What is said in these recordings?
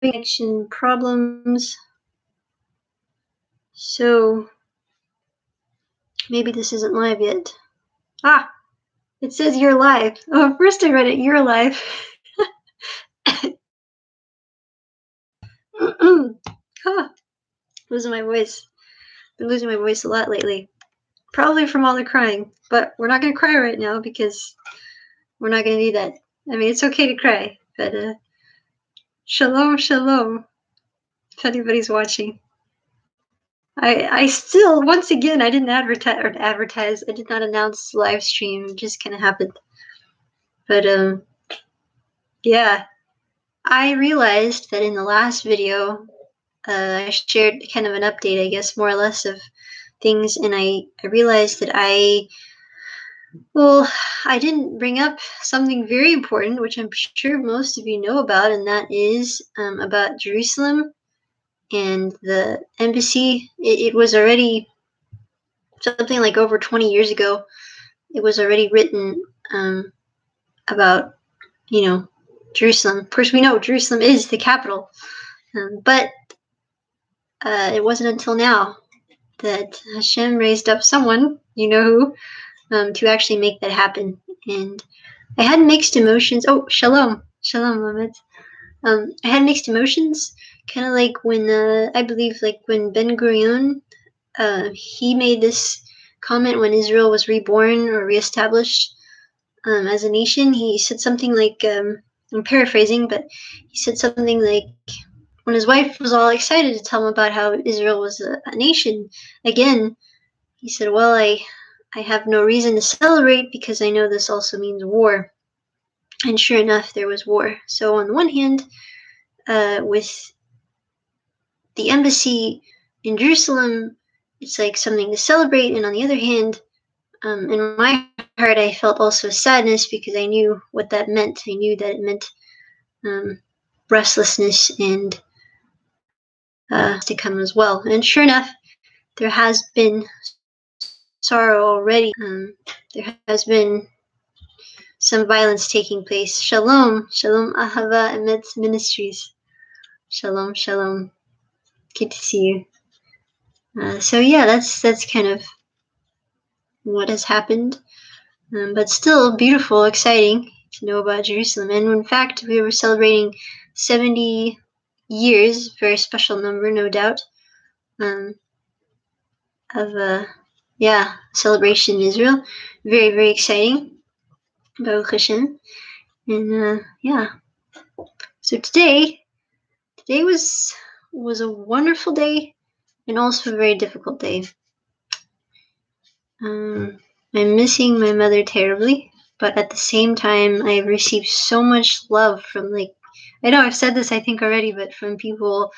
connection problems. So maybe this isn't live yet. Ah, it says you're live. Oh, first I read it, you're live. Losing my voice. Been losing my voice a lot lately. Probably from all the crying. But we're not going to cry right now because we're not going to do that. I mean, it's okay to cry. But shalom, shalom. If anybody's watching. I still, once again, I didn't advertise. I did not announce live stream. It just kind of happened. But yeah. I realized that in the last video, I shared kind of an update, I guess, more or less of things, and I realized that I didn't bring up something very important, which I'm sure most of you know about, and that is about Jerusalem and the embassy. It was already something like over 20 years ago. It was already written about, Jerusalem. Of course, we know Jerusalem is the capital, but it wasn't until now that Hashem raised up someone, you know who, to actually make that happen. And I had mixed emotions. Oh, shalom, Mohammed. I had mixed emotions, kind of like when I believe, like when Ben Gurion, he made this comment when Israel was reborn or reestablished as a nation. He said something like, I'm paraphrasing, but he said something like, when his wife was all excited to tell him about how Israel was a nation again, he said, well, I have no reason to celebrate because I know this also means war. And sure enough, there was war. So on the one hand, with the embassy in Jerusalem, it's like something to celebrate. And on the other hand, in my heart, I felt also sadness because I knew what that meant. I knew that it meant restlessness and to come as well. And sure enough, there has been sorrow already. There has been some violence taking place. Shalom, shalom, Ahava Emet Ministries. Shalom, shalom. Good to see you. So yeah, that's kind of what has happened. But still beautiful, exciting to know about Jerusalem. And in fact, we were celebrating 70 years, very special number, no doubt, of celebration in Israel. Very, very exciting. Baruch Hashem. And so today was a wonderful day and also a very difficult day. I'm missing my mother terribly, but at the same time, I've received so much love from, I know I've said this I think already, but from people,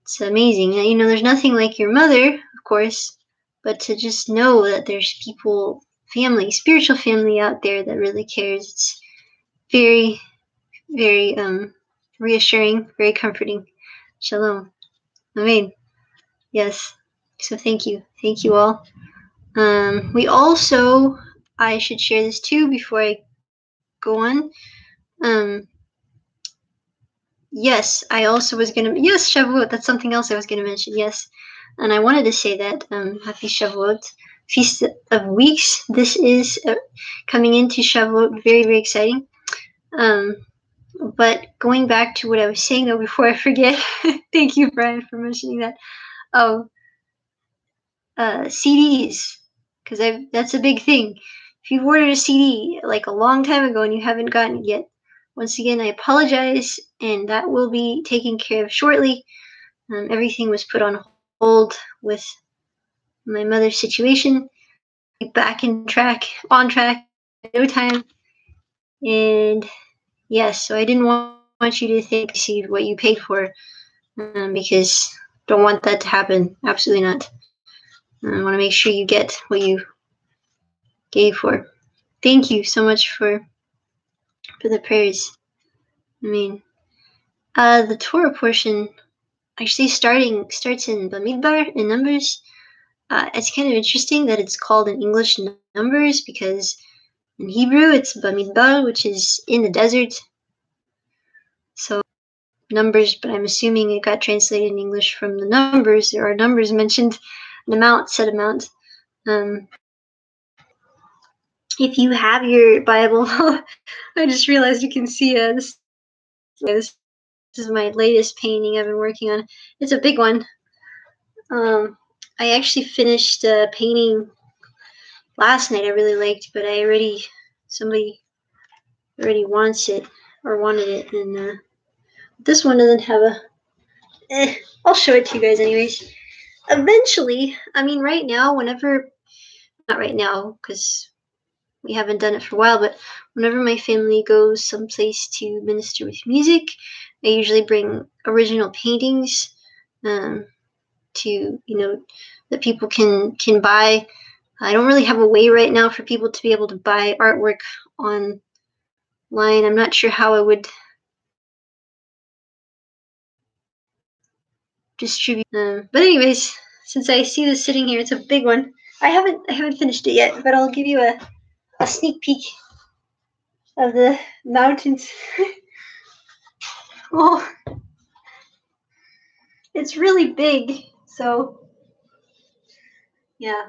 it's amazing. There's nothing like your mother, of course, but to just know that there's people, family, spiritual family out there that really cares, it's very, very reassuring, very comforting. Shalom. Amen. Yes. So thank you all. We also, I should share this too before I go on. Yes, I also was gonna. Yes, Shavuot. That's something else I was gonna mention. Yes, and I wanted to say that Happy Shavuot, Feast of Weeks. This is coming into Shavuot. Very, very exciting. But going back to what I was saying though, before I forget, thank you, Brian, for mentioning that. Oh, CDs, because that's a big thing. If you've ordered a CD like a long time ago and you haven't gotten it yet, once again, I apologize, and that will be taken care of shortly. Everything was put on hold with my mother's situation. Back on track, no time. And yes, so I didn't want you to think see what you paid for, because don't want that to happen. Absolutely not. I want to make sure you get what you gave for. Thank you so much for the prayers. I mean, the Torah portion actually starts in Bamidbar, in Numbers. It's kind of interesting that it's called in English Numbers because in Hebrew it's Bamidbar, which is in the desert. So numbers, but I'm assuming it got translated in English from the numbers. There are numbers mentioned, an amount, set amount. If you have your Bible, I just realized you can see this is my latest painting I've been working on. It's a big one. I actually finished a painting last night I really liked, but somebody already wants it or wanted it, and this one doesn't have a. I'll show it to you guys anyways. Eventually, I mean, right now, not right now, because we haven't done it for a while, but whenever my family goes someplace to minister with music, I usually bring original paintings to, that people can buy. I don't really have a way right now for people to be able to buy artwork online. I'm not sure how I would distribute. But anyways, since I see this sitting here, it's a big one. I haven't finished it yet, but I'll give you a sneak peek of the mountains. Oh, it's really big. So yeah,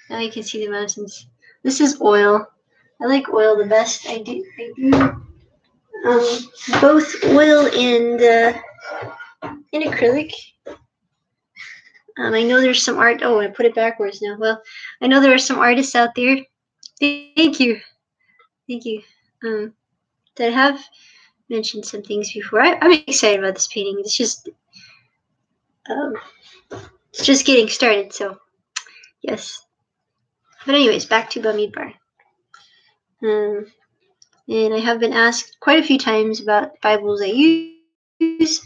now you can see the mountains. This is oil. I like oil the best. I do both oil and in acrylic. I know there's some art. Oh, I put it backwards now. Well, I know there are some artists out there. Thank you. That have mentioned some things before. I'm excited about this painting. It's just getting started. So yes. But anyways, back to Bamidbar. And I have been asked quite a few times about Bibles I use.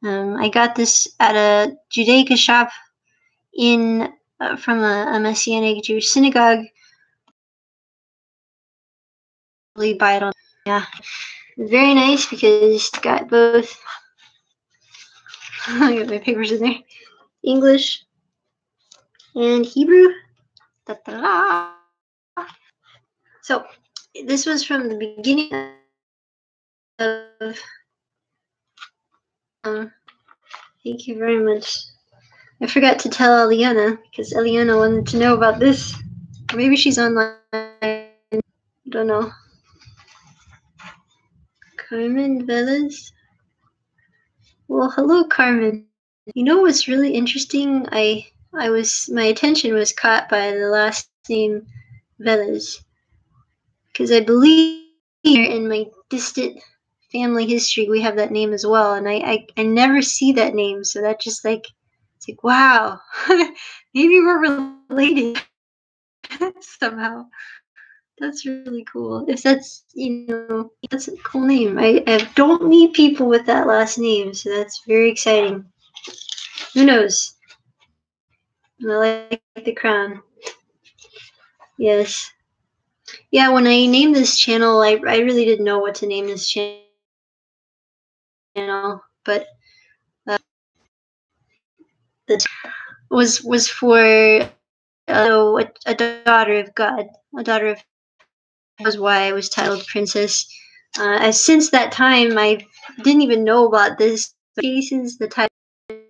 I got this at a Judaica shop from a Messianic Jewish synagogue. Really buy it on. Yeah, very nice because it's got both. I got my papers in there. English and Hebrew. Ta-ta-da. So this was from the beginning of. Thank you very much. I forgot to tell Eliana because Eliana wanted to know about this. Maybe she's online. I don't know. Carmen Velez. Well, hello, Carmen. You know what's really interesting? My attention was caught by the last name Velez because I believe in my distant family history we have that name as well, and I never see that name, so that just it's like wow, maybe we're related somehow. That's really cool. If that's that's a cool name. I don't meet people with that last name, so that's very exciting. Who knows? I like the crown. Yes. Yeah, when I named this channel, I really didn't know what to name this channel, but the was for a daughter of God, a daughter of was why I was titled Princess. Since that time, I didn't even know about this. Cases, the title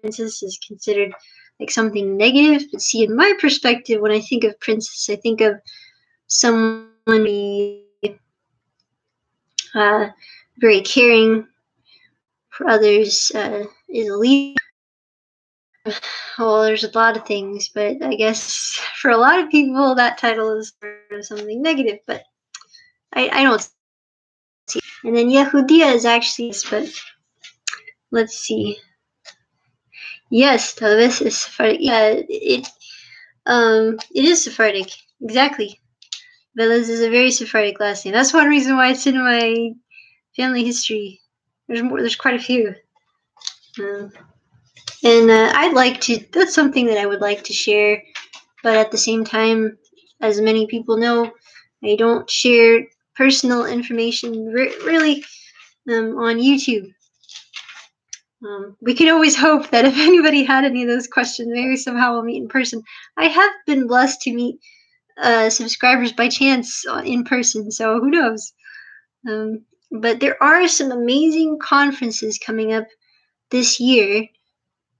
Princess is considered like something negative. But see, in my perspective, when I think of Princess, I think of someone very caring for others, is a leader. Well, there's a lot of things, but I guess for a lot of people, that title is something negative. But I don't see. And then Yehudia is actually, but let's see. Yes, tal vez is Sephardic. Yeah, it is Sephardic. Exactly. Velez is a very Sephardic last name. That's one reason why it's in my family history. There's quite a few. And that's something that I would like to share, but at the same time, as many people know, I don't share personal information really on YouTube. We can always hope that if anybody had any of those questions, maybe somehow we'll meet in person. I have been blessed to meet subscribers by chance in person, so who knows? But there are some amazing conferences coming up this year.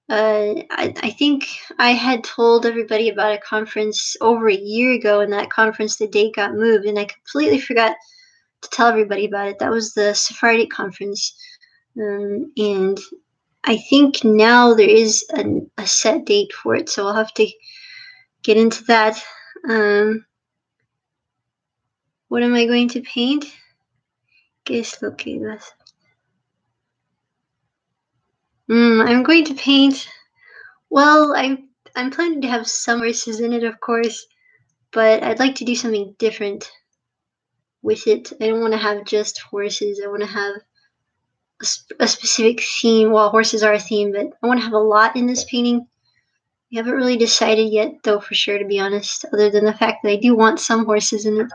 I think I had told everybody about a conference over a year ago, and that conference, the date got moved, and I completely forgot to tell everybody about it. That was the Sephardic conference. And I think now there is a set date for it, so I'll have to get into that. What am I going to paint? Guess okay. I'm going to paint. Well, I'm planning to have some horses in it, of course, but I'd like to do something different with it. I don't want to have just horses. I want to have a specific theme. Well, horses are a theme, but I want to have a lot in this painting. We haven't really decided yet, though, for sure, to be honest, other than the fact that I do want some horses in it.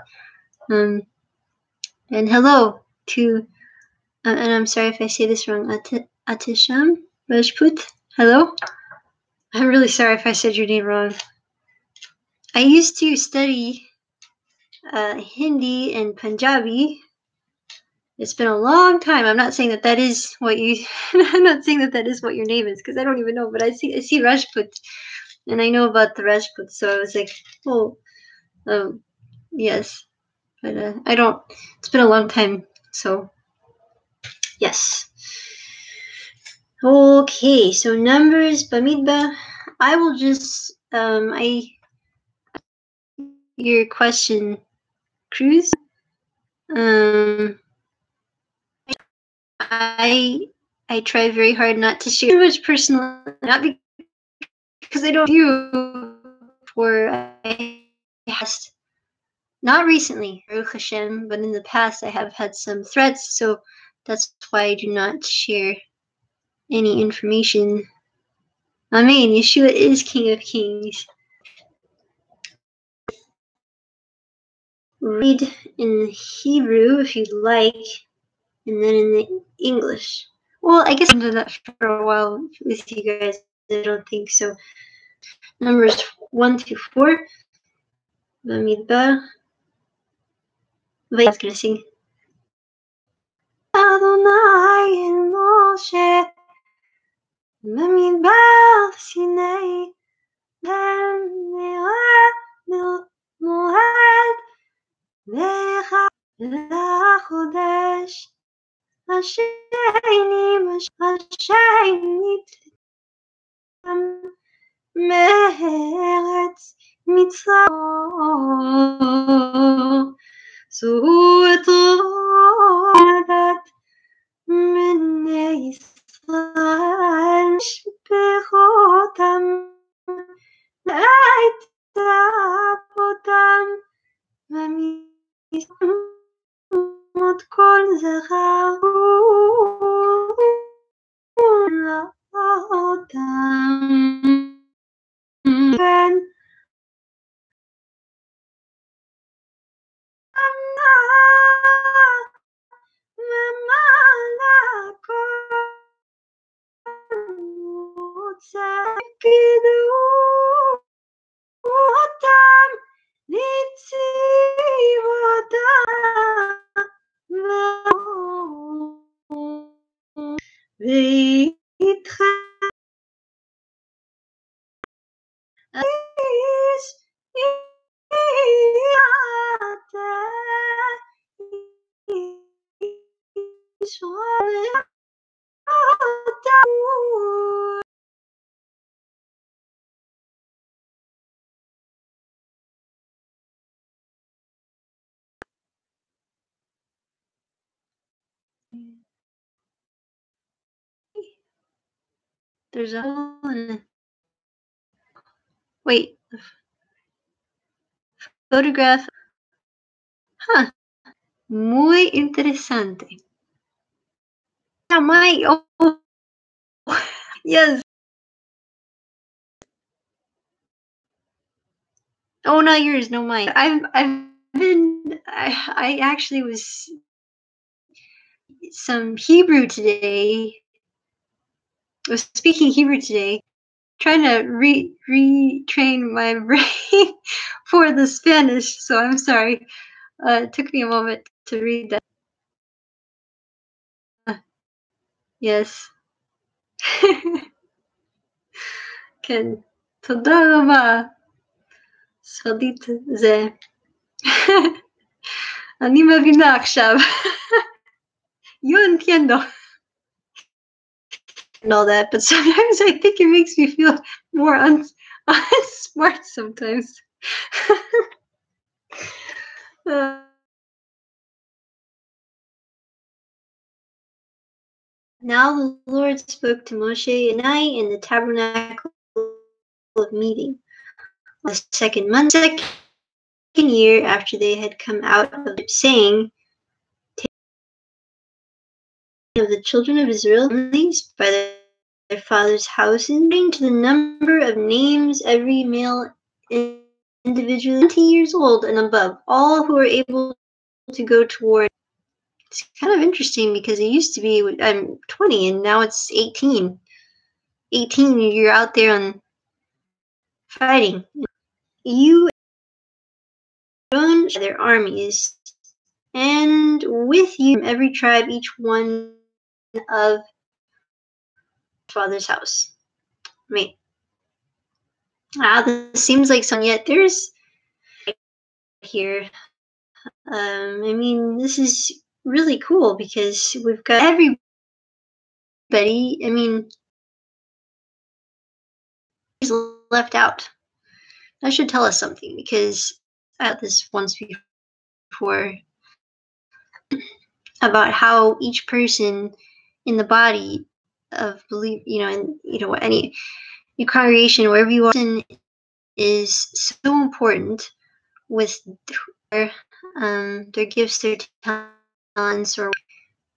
And hello to, and I'm sorry if I say this wrong, Atisham Rajput. Hello. I'm really sorry if I said your name wrong. I used to study Hindi and Punjabi. It's been a long time. I'm not saying that is what you. I'm not saying that is what your name is, because I don't even know. But I see Rajput, and I know about the Rajput, so I was like, oh, yes. But I don't. It's been a long time, so yes. Okay, so numbers, Bamidbar. I will just your question, Cruz. I try very hard not to share too much personal, not because I don't do for I past, not recently, Baruch Hashem, but in the past I have had some threats, so that's why I do not share any information. Amen. Yeshua is King of Kings. Read in Hebrew if you'd like, and then in the English. Well, I guess I've done that for a while with you guys. I don't think so. Numbers 1 to 4. Bamidbar. I was gonna sing. Adonai el Moshe Bamidbar Sinai Moed Lecha Lachodesh Hasheni Meretz Mitzrayim Su'etodat Bnei Yisrael Shpechotam Le'itapotam V'mot kol zecharu La'otam There's a hole in it. Wait. Photograph. Huh. Muy interesante. Yeah, yes. Oh, not yours, no mine. I actually was some Hebrew today. I was speaking Hebrew today, trying to retrain my brain for the Spanish, so I'm sorry. It took me a moment to read that. Yes. כן. תודה רבה. סודית זה. אני מבינה עכשיו. Yo entiendo. And all that, but sometimes I think it makes me feel more unsmart sometimes. uh, Now the Lord spoke to Moshe and I in the tabernacle of meeting on the second month, second year after they had come out of Egypt, saying, of the children of Israel, families by their fathers' houses, according to the number of names, every male individually 20 years old and above, all who are able to go to war. It's kind of interesting because it used to be I'm 20 and now it's 18. 18, you're out there on fighting. You own their armies, and with you from every tribe, each one of father's house. Wait. This seems like some yet there's here. I mean, this is really cool because we've got everybody. I mean, is left out. That should tell us something because I had this once before about how each person in the body of belief, any congregation, wherever you are, is so important with their gifts, their talents, or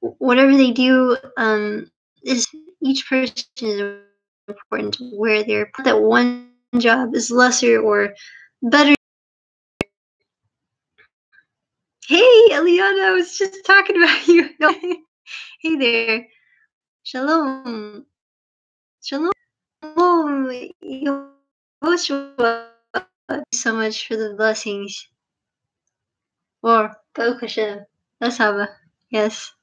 whatever they do. Is each person is important. Where they're that one job is lesser or better. Hey, Eliana, I was just talking about you. Hey there. Shalom. Shalom. Yehoshua. Thank you so much for the blessings. Or Baruch Hashem. That's Haba. Yes.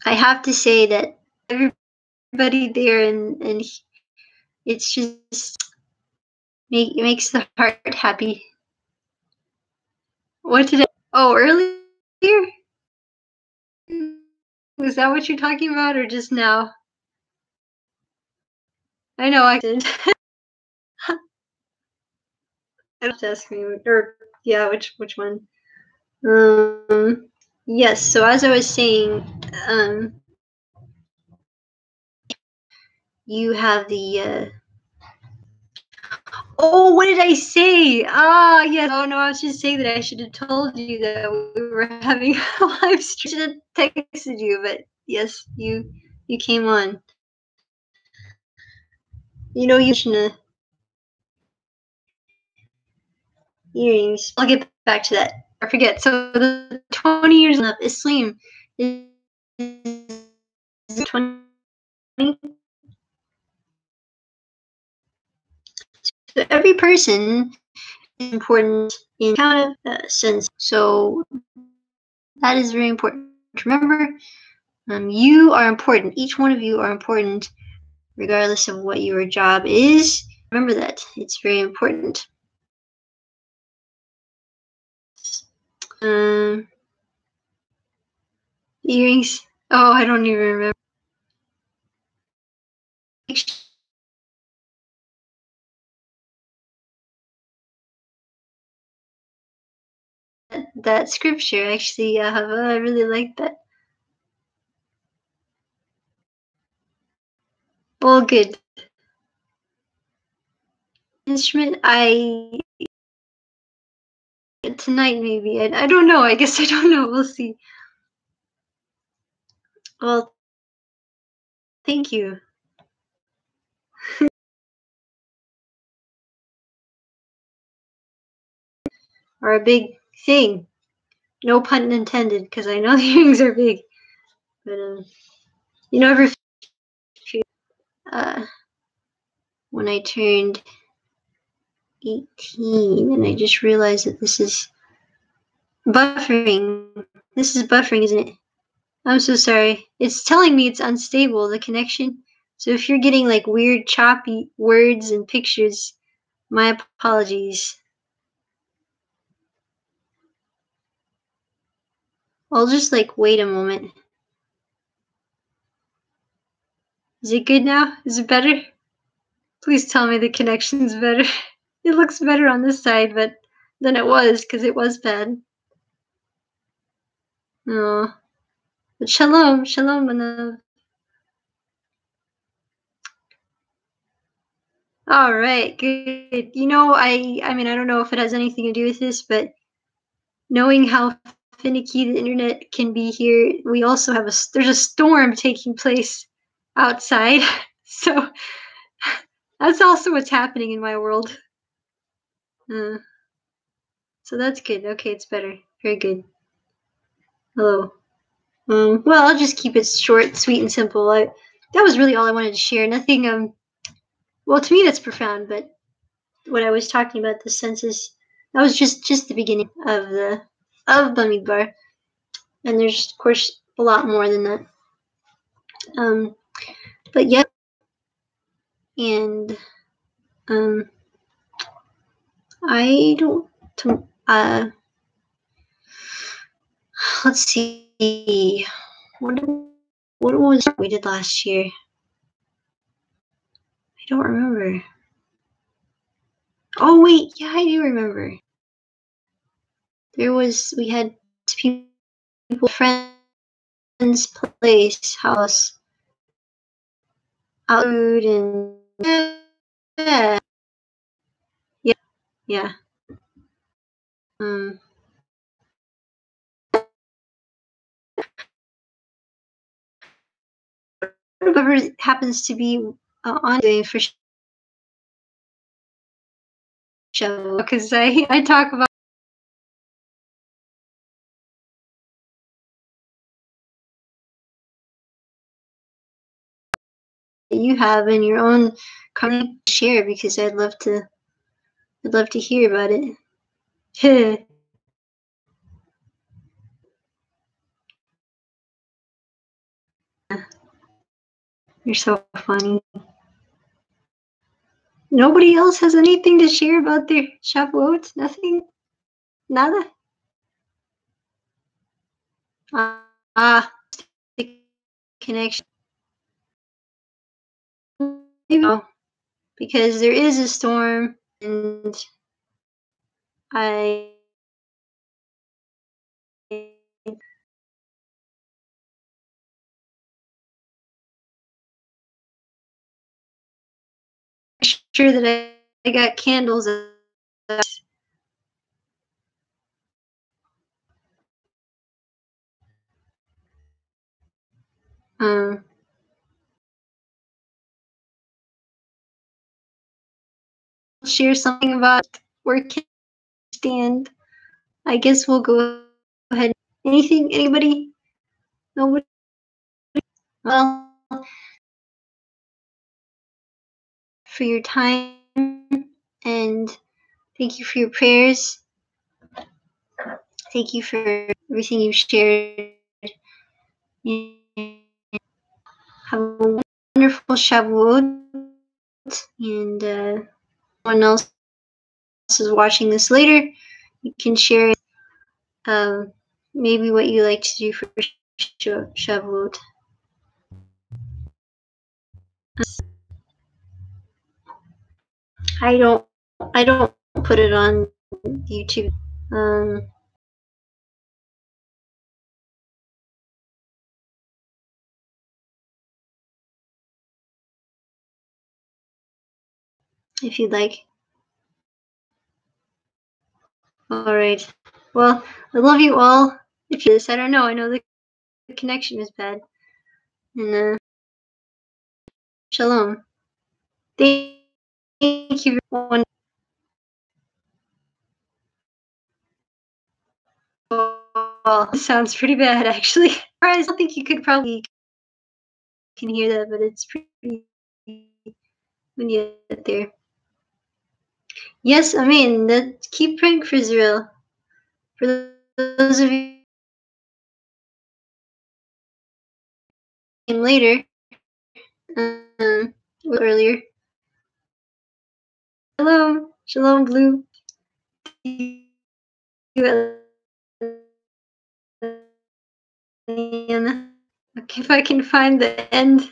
I have to say that everybody there and it's just it makes the heart happy. What did I? Oh, earlier? Was that what you're talking about, or just now? I know I did. I have to ask me, or yeah, which one? Yes. So as I was saying, you have the. Oh, what did I say? Yes. Oh no, I was just saying that I should have told you that we were having a live stream. I should have texted you, but yes, you came on. You should earrings. I'll get back to that. I forget. So the 20 years of Islam is 20. So every person is important in kind of sense. So that is very important to remember. You are important. Each one of you are important, regardless of what your job is. Remember that. It's very important. Earrings. Oh, I don't even remember. That scripture, actually, I really like that. Well, good. Instrument, tonight maybe. I don't know. I guess I don't know. We'll see. Well, thank you. Or a big thing. No pun intended, because I know the earrings are big. But every when I turned 18, and I just realized that this is buffering. This is buffering, isn't it? I'm so sorry. It's telling me it's unstable, the connection. So if you're getting like weird choppy words and pictures, my apologies. I'll just like wait a moment. Is it good now? Is it better? Please tell me the connection's better. It looks better on this side, but than it was, because it was bad. Oh. But shalom, shalom, Manav. All right, good. You know, I mean, I don't know if it has anything to do with this, but knowing how finicky the internet can be here, we also have there's a storm taking place outside. So that's also what's happening in my world. Uh, so that's good. Okay, it's better. Very good. Hello. Well, I'll just keep it short, sweet, and simple. That was really all I wanted to share. Nothing. Well, to me, that's profound. But what I was talking about, the census, that was just the beginning of Bamidbar, and there's of course a lot more than that. But yep, and I don't. Let's see. What was we did last year? I don't remember. Oh wait, yeah, I do remember. We had people, friends, place, house, out food, and yeah, yeah. Um, whatever happens to be ongoing for show, because I talk about you have in your own comment share, because I'd love to hear about it. You're so funny. Nobody else has anything to share about their Shavuot? Nothing? Nada? The connection. Because there is a storm, and I sure that I got candles. Um, share something about where can stand. I guess we'll go ahead. Anything? Anybody? Nobody? Well, for your time, and thank you for your prayers. Thank you for everything you've shared. Have a wonderful Shavuot, and someone else is watching this later, you can share maybe what you like to do for Shavuot. I don't put it on YouTube. If you'd like. All right. Well, I love you all. If you this, I don't know. I know the connection is bad. And shalom. Thank you, everyone. Oh, sounds pretty bad, actually. I don't think you could probably can hear that, but it's pretty when you get there. Yes, I mean, keep praying for Israel. For those of you who came later, earlier. Shalom, shalom, Blue. Okay, if I can find the end.